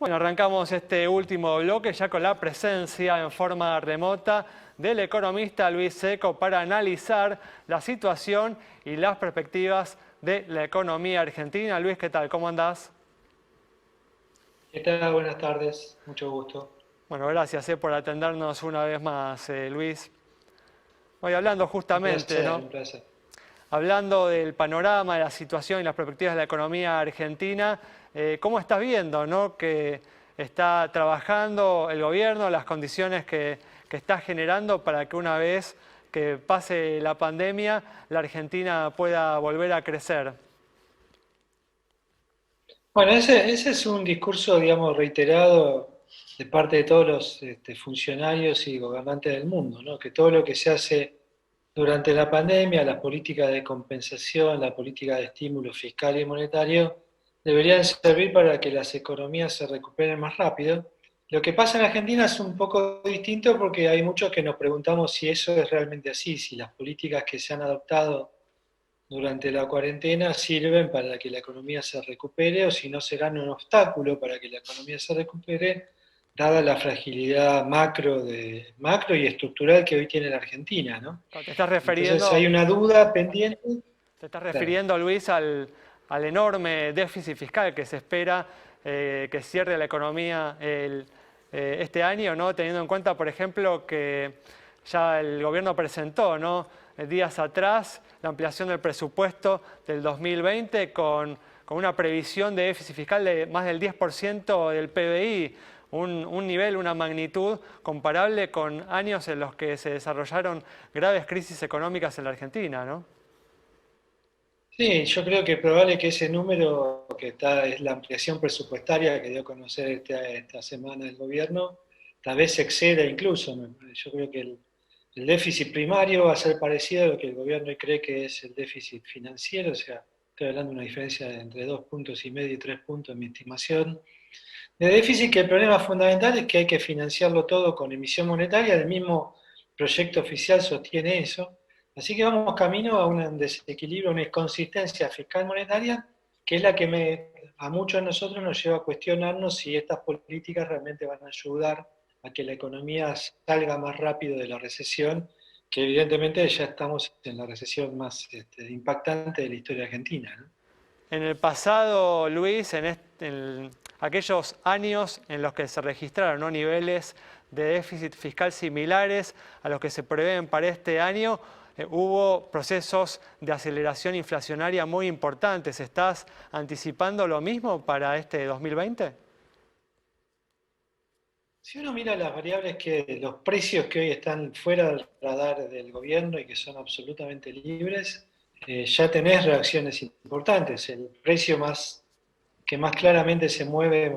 Bueno, arrancamos este último bloque ya con la presencia en forma remota del economista Luis Seco para analizar la situación y las perspectivas de la economía argentina. Luis, ¿qué tal? ¿Cómo andás? ¿Qué tal? Buenas tardes, mucho gusto. Bueno, gracias por atendernos una vez más, Luis. Hoy hablando Un justamente, placer, ¿no? un placer. Hablando del panorama, de la situación y las perspectivas de la economía argentina, ¿cómo estás viendo, no, que está trabajando el gobierno, las condiciones que está generando para que una vez que pase la pandemia, la Argentina pueda volver a crecer? Bueno, ese es un discurso, digamos, reiterado de parte de todos los funcionarios y gobernantes del mundo, ¿no? Que todo lo que se hace durante la pandemia, las políticas de compensación, la política de estímulo fiscal y monetario, deberían servir para que las economías se recuperen más rápido. Lo que pasa en Argentina es un poco distinto porque hay muchos que nos preguntamos si eso es realmente así, si las políticas que se han adoptado durante la cuarentena sirven para que la economía se recupere o si no serán un obstáculo para que la economía se recupere, dada la fragilidad macro y estructural que hoy tiene la Argentina, ¿no? Te estás Entonces hay refiriendo, una duda pendiente. te estás Claro. refiriendo, Luis, al enorme déficit fiscal que se espera que cierre la economía este año, ¿no? Teniendo en cuenta, por ejemplo, que ya el gobierno presentó, ¿no? Días atrás la ampliación del presupuesto del 2020 con una previsión de déficit fiscal de más del 10% del PBI, un nivel, una magnitud comparable con años en los que se desarrollaron graves crisis económicas en la Argentina, ¿no? Sí, yo creo que es probable que ese número que está es la ampliación presupuestaria que dio a conocer esta semana el gobierno, tal vez se exceda incluso. Yo creo que el déficit primario va a ser parecido a lo que el gobierno hoy cree que es el déficit financiero, o sea, estoy hablando de una diferencia de entre 2,5 puntos y 3 puntos en mi estimación. De déficit, que el problema fundamental es que hay que financiarlo todo con emisión monetaria, el mismo proyecto oficial sostiene eso. Así que vamos camino a un desequilibrio, una inconsistencia fiscal monetaria, que es la que a muchos de nosotros nos lleva a cuestionarnos si estas políticas realmente van a ayudar a que la economía salga más rápido de la recesión, que evidentemente ya estamos en la recesión más impactante de la historia argentina, ¿no? En el pasado, Luis, en aquellos años en los que se registraron, ¿no?, niveles de déficit fiscal similares a los que se prevén para este año, hubo procesos de aceleración inflacionaria muy importantes. ¿Estás anticipando lo mismo para este 2020? Si uno mira las variables los precios que hoy están fuera del radar del gobierno y que son absolutamente libres, ya tenés reacciones importantes. El precio que más claramente se mueve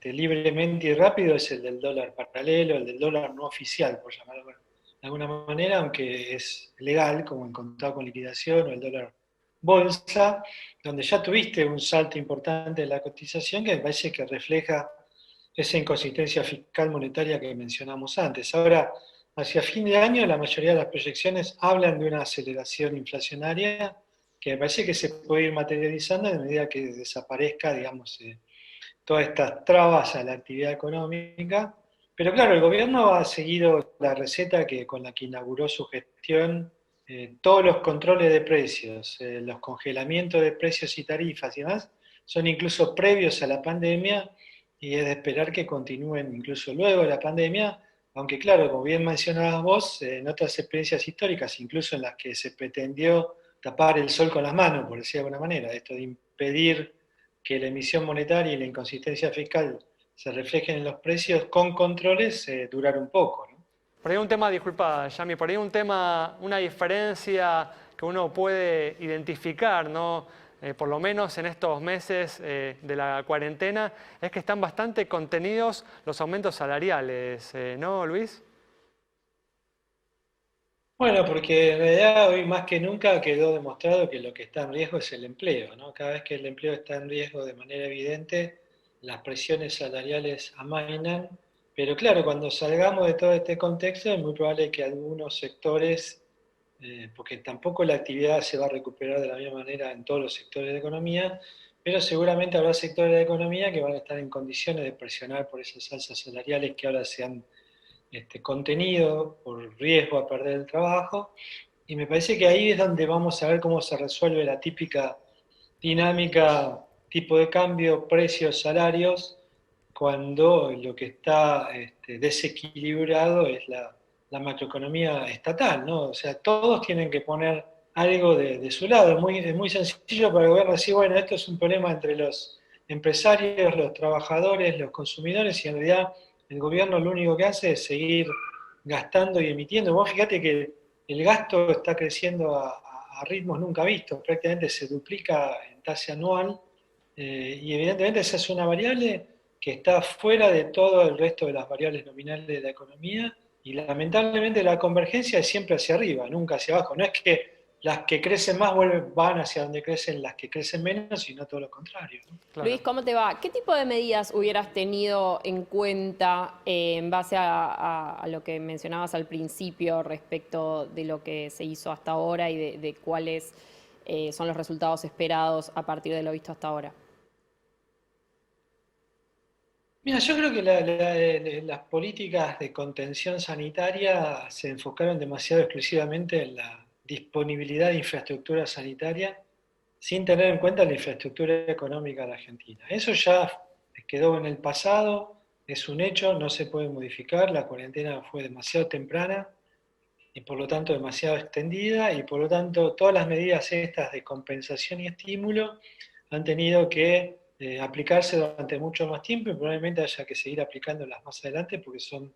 libremente y rápido es el del dólar paralelo, el del dólar no oficial, por llamarlo de alguna manera, aunque es legal, como en contado con liquidación o el dólar bolsa, donde ya tuviste un salto importante en la cotización que me parece que refleja esa inconsistencia fiscal monetaria que mencionamos antes. Ahora, hacia fin de año, la mayoría de las proyecciones hablan de una aceleración inflacionaria que me parece que se puede ir materializando a medida que desaparezca, digamos, todas estas trabas a la actividad económica. Pero claro, el gobierno ha seguido la receta con la que inauguró su gestión, todos los controles de precios, los congelamientos de precios y tarifas y demás, son incluso previos a la pandemia y es de esperar que continúen incluso luego de la pandemia, aunque claro, como bien mencionabas vos, en otras experiencias históricas, incluso en las que se pretendió tapar el sol con las manos, por decir de alguna manera, esto de impedir que la emisión monetaria y la inconsistencia fiscal se reflejen en los precios con controles, durar un poco, ¿no? Por ahí un tema, disculpa, Yami, por ahí un tema, una diferencia que uno puede identificar, ¿no? Por lo menos en estos meses de la cuarentena, es que están bastante contenidos los aumentos salariales, ¿no, Luis? Bueno, porque en realidad hoy más que nunca quedó demostrado que lo que está en riesgo es el empleo, ¿no? Cada vez que el empleo está en riesgo de manera evidente, las presiones salariales amainan, pero claro, cuando salgamos de todo este contexto es muy probable que algunos sectores, porque tampoco la actividad se va a recuperar de la misma manera en todos los sectores de economía, pero seguramente habrá sectores de la economía que van a estar en condiciones de presionar por esas alzas salariales que ahora se han contenido por riesgo a perder el trabajo. Y me parece que ahí es donde vamos a ver cómo se resuelve la típica dinámica, tipo de cambio, precios, salarios, cuando lo que está desequilibrado es la macroeconomía estatal, ¿no? O sea, todos tienen que poner algo de su lado. Es muy sencillo para el gobierno decir, bueno, esto es un problema entre los empresarios, los trabajadores, los consumidores, y en realidad el gobierno lo único que hace es seguir gastando y emitiendo. Vos fíjate que el gasto está creciendo a ritmos nunca vistos, prácticamente se duplica en tasa anual, y evidentemente esa es una variable que está fuera de todo el resto de las variables nominales de la economía, y lamentablemente la convergencia es siempre hacia arriba, nunca hacia abajo. No es que las que crecen más van hacia donde crecen las que crecen menos, sino todo lo contrario, ¿no? Luis, Claro. ¿cómo te va? ¿Qué tipo de medidas hubieras tenido en cuenta en base a lo que mencionabas al principio respecto de lo que se hizo hasta ahora y de cuáles son los resultados esperados a partir de lo visto hasta ahora? Mira, yo creo que las políticas de contención sanitaria se enfocaron demasiado exclusivamente en la disponibilidad de infraestructura sanitaria sin tener en cuenta la infraestructura económica de la Argentina. Eso ya quedó en el pasado, es un hecho, no se puede modificar, la cuarentena fue demasiado temprana y por lo tanto demasiado extendida, y por lo tanto todas las medidas estas de compensación y estímulo han tenido que aplicarse durante mucho más tiempo, y probablemente haya que seguir aplicándolas más adelante porque son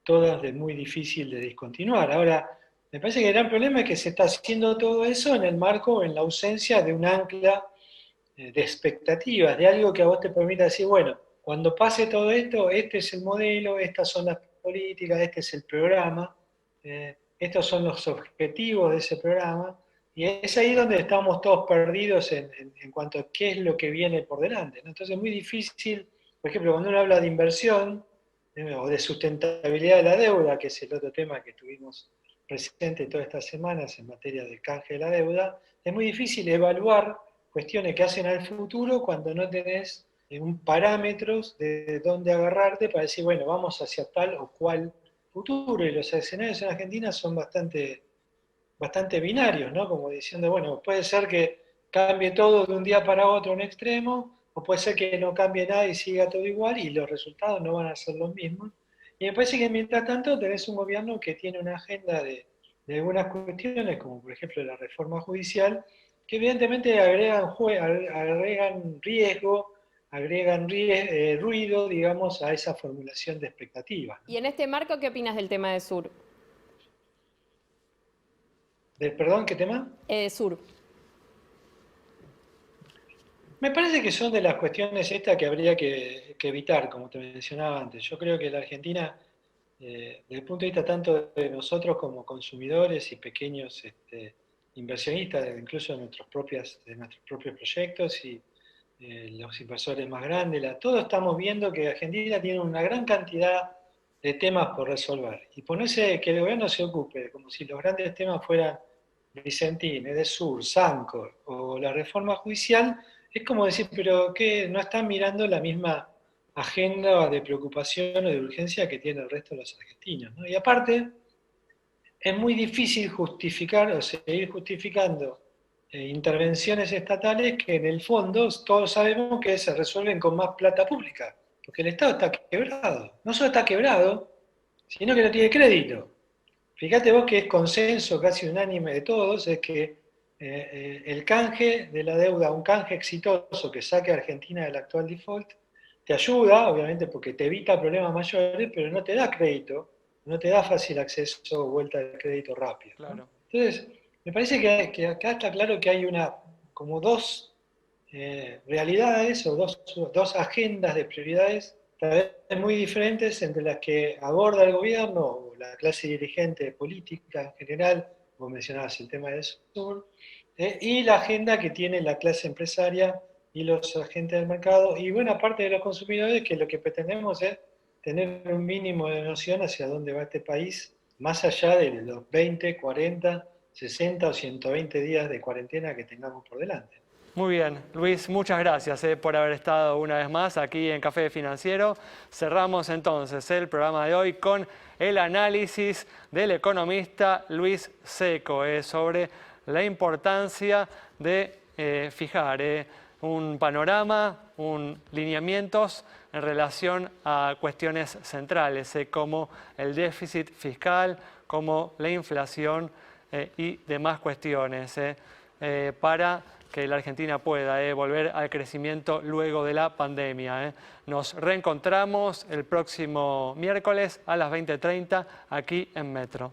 todas de muy difícil de discontinuar. Ahora, me parece que el gran problema es que se está haciendo todo eso en el marco, en la ausencia de un ancla de expectativas, de algo que a vos te permita decir, bueno, cuando pase todo esto, este es el modelo, estas son las políticas, este es el programa, estos son los objetivos de ese programa, y es ahí donde estamos todos perdidos en cuanto a qué es lo que viene por delante, ¿no? Entonces es muy difícil, por ejemplo, cuando uno habla de inversión o de sustentabilidad de la deuda, que es el otro tema que tuvimos presente todas estas semanas en materia del canje de la deuda, es muy difícil evaluar cuestiones que hacen al futuro cuando no tenés un parámetros de dónde agarrarte para decir, bueno, vamos hacia tal o cual futuro. Y los escenarios en Argentina son bastante binarios, ¿no? Como diciendo, bueno, puede ser que cambie todo de un día para otro a un extremo, o puede ser que no cambie nada y siga todo igual y los resultados no van a ser los mismos. Y me parece que mientras tanto tenés un gobierno que tiene una agenda de algunas cuestiones, como por ejemplo la reforma judicial, que evidentemente agregan riesgo, ruido, digamos, a esa formulación de expectativas, Y ¿no? en este marco, ¿qué opinas del tema de Sur? ¿Perdón, qué tema? Sur. Me parece que son de las cuestiones estas que habría que evitar, como te mencionaba antes. Yo creo que la Argentina, desde el punto de vista tanto de nosotros como consumidores y pequeños inversionistas, incluso de nuestros propios proyectos, y los inversores más grandes, todos estamos viendo que Argentina tiene una gran cantidad de temas por resolver. Y ponerse que el gobierno se ocupe, como si los grandes temas fueran Vicentín, Edesur, Sancor o la reforma judicial, es como decir, pero ¿qué? ¿No están mirando la misma agenda de preocupación o de urgencia que tiene el resto de los argentinos, ¿no? Y aparte, es muy difícil justificar o seguir justificando intervenciones estatales que en el fondo todos sabemos que se resuelven con más plata pública, porque el Estado está quebrado. No solo está quebrado, sino que no tiene crédito. Fíjate vos que es consenso casi unánime de todos, es que el canje de la deuda, un canje exitoso que saque a Argentina del actual default, te ayuda, obviamente, porque te evita problemas mayores, pero no te da crédito, no te da fácil acceso o vuelta de crédito rápido, ¿no? Claro. Entonces, me parece que acá está claro que hay como dos realidades o dos agendas de prioridades tal vez muy diferentes entre las que aborda el gobierno o la clase dirigente política en general, vos mencionabas el tema del sur, y la agenda que tiene la clase empresaria y los agentes del mercado y buena parte de los consumidores, que lo que pretendemos es tener un mínimo de noción hacia dónde va este país, más allá de los 20, 40, 60 o 120 días de cuarentena que tengamos por delante. Muy bien, Luis, muchas gracias por haber estado una vez más aquí en Café Financiero. Cerramos entonces el programa de hoy con el análisis del economista Luis Seco sobre la importancia de fijar un panorama, lineamientos en relación a cuestiones centrales como el déficit fiscal, como la inflación y demás cuestiones para que la Argentina pueda volver al crecimiento luego de la pandemia. Nos reencontramos el próximo miércoles a las 20:30 aquí en Metro.